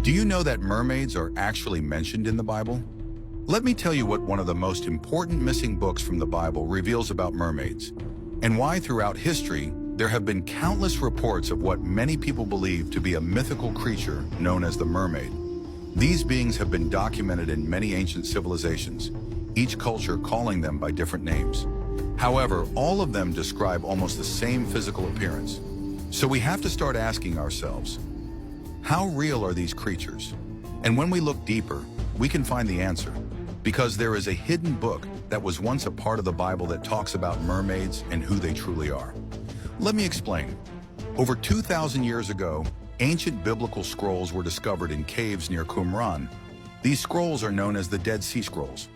Do you know that mermaids are actually mentioned in the Bible? Let me tell you what one of the most important missing books from the Bible reveals about mermaids, and why throughout history there have been countless reports of what many people believe to be a mythical creature known as the mermaid. These beings have been documented in many ancient civilizations, each culture calling them by different names. However, all of them describe almost the same physical appearance. So we have to start asking ourselves, how real are these creatures? And when we look deeper, we can find the answer, because there is a hidden book that was once a part of the Bible that talks about mermaids and who they truly are. Let me explain. Over 2,000 years ago, ancient biblical scrolls were discovered in caves near Qumran. These scrolls are known as the Dead Sea Scrolls.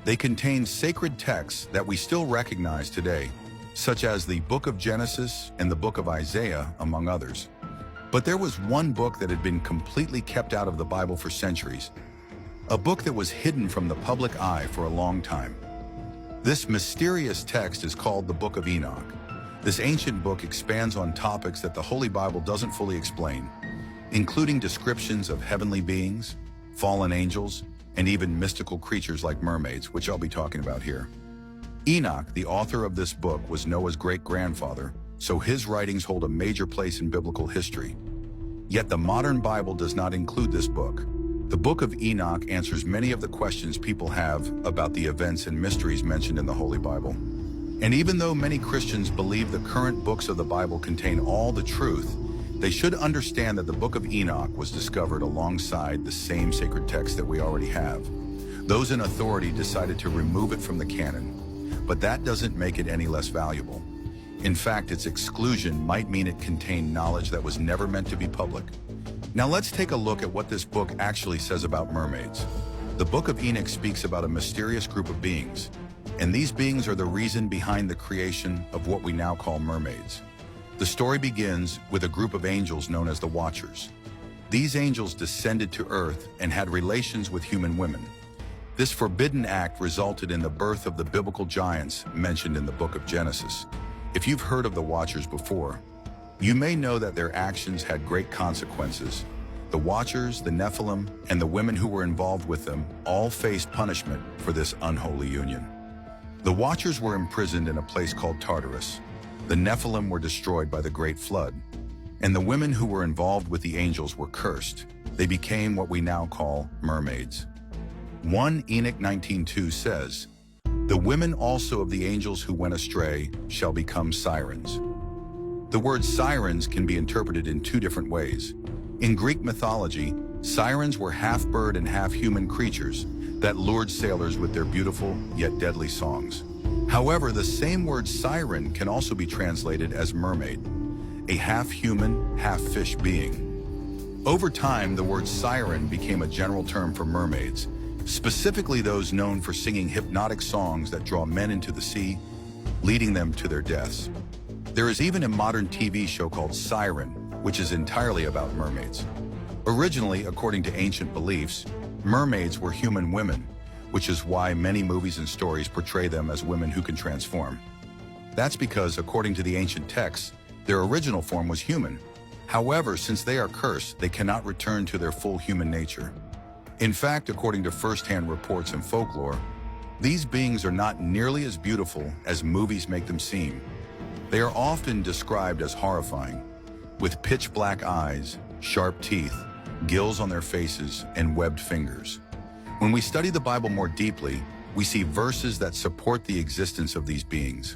They contain sacred texts that we still recognize today, such as the Book of Genesis and the Book of Isaiah, among others. But there was one book that had been completely kept out of the Bible for centuries, a book that was hidden from the public eye for a long time. This mysterious text is called the Book of Enoch. This ancient book expands on topics that the Holy Bible doesn't fully explain, including descriptions of heavenly beings, fallen angels, and even mystical creatures like mermaids, which I'll be talking about here. Enoch, the author of this book, was Noah's great-grandfather, so his writings hold a major place in biblical history. Yet the modern Bible does not include this book. The Book of Enoch answers many of the questions people have about the events and mysteries mentioned in the Holy Bible. And even though many Christians believe the current books of the Bible contain all the truth, they should understand that the Book of Enoch was discovered alongside the same sacred text that we already have. Those in authority decided to remove it from the canon, but that doesn't make it any less valuable. In fact, its exclusion might mean it contained knowledge that was never meant to be public. Now let's take a look at what this book actually says about mermaids. The Book of Enoch speaks about a mysterious group of beings, and these beings are the reason behind the creation of what we now call mermaids. The story begins with a group of angels known as the Watchers. These angels descended to earth and had relations with human women. This forbidden act resulted in the birth of the biblical giants mentioned in the Book of Genesis. If you've heard of the Watchers before, you may know that their actions had great consequences. The Watchers, the Nephilim, and the women who were involved with them all faced punishment for this unholy union. The Watchers were imprisoned in a place called Tartarus. The Nephilim were destroyed by the Great Flood, and the women who were involved with the angels were cursed. They became what we now call mermaids. 1 Enoch 19:2 says, "The women also of the angels who went astray shall become sirens." The word sirens can be interpreted in two different ways. In Greek mythology, sirens were half-bird and half-human creatures that lured sailors with their beautiful yet deadly songs. However, the same word siren can also be translated as mermaid, a half-human, half-fish being. Over time, the word siren became a general term for mermaids, specifically those known for singing hypnotic songs that draw men into the sea, leading them to their deaths. There is even a modern TV show called Siren, which is entirely about mermaids. Originally, according to ancient beliefs, mermaids were human women, which is why many movies and stories portray them as women who can transform. That's because, according to the ancient texts, their original form was human. However, since they are cursed, they cannot return to their full human nature. In fact, according to first-hand reports and folklore, these beings are not nearly as beautiful as movies make them seem. They are often described as horrifying, with pitch-black eyes, sharp teeth, gills on their faces, and webbed fingers. When we study the Bible more deeply, we see verses that support the existence of these beings.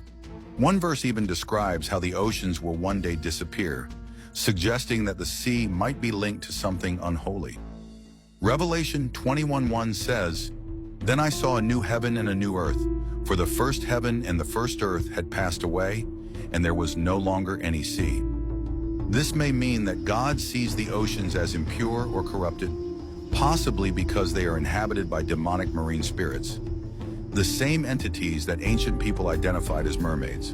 One verse even describes how the oceans will one day disappear, suggesting that the sea might be linked to something unholy. Revelation 21:1 says, "Then I saw a new heaven and a new earth, for the first heaven and the first earth had passed away, and there was no longer any sea." This may mean that God sees the oceans as impure or corrupted, possibly because they are inhabited by demonic marine spirits, the same entities that ancient people identified as mermaids.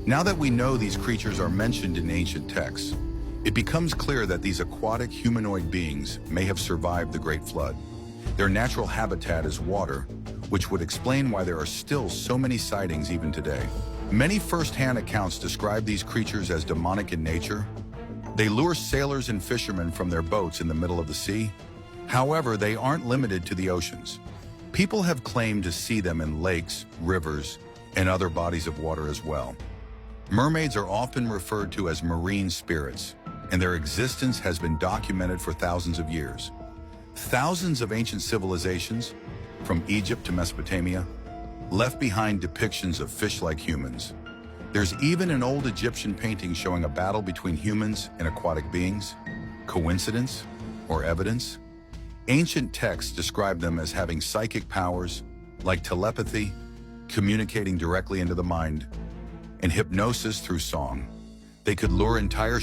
Now that we know these creatures are mentioned in ancient texts, it becomes clear that these aquatic humanoid beings may have survived the Great Flood. Their natural habitat is water, which would explain why there are still so many sightings even today. Many first-hand accounts describe these creatures as demonic in nature. They lure sailors and fishermen from their boats in the middle of the sea, However, they aren't limited to the oceans. People have claimed to see them in lakes, rivers, and other bodies of water as well. Mermaids are often referred to as marine spirits, and their existence has been documented for thousands of years. Thousands of ancient civilizations, from Egypt to Mesopotamia, left behind depictions of fish-like humans. There's even an old Egyptian painting showing a battle between humans and aquatic beings. Coincidence or evidence? Ancient texts describe them as having psychic powers, like telepathy, communicating directly into the mind, and hypnosis through song. They could lure entire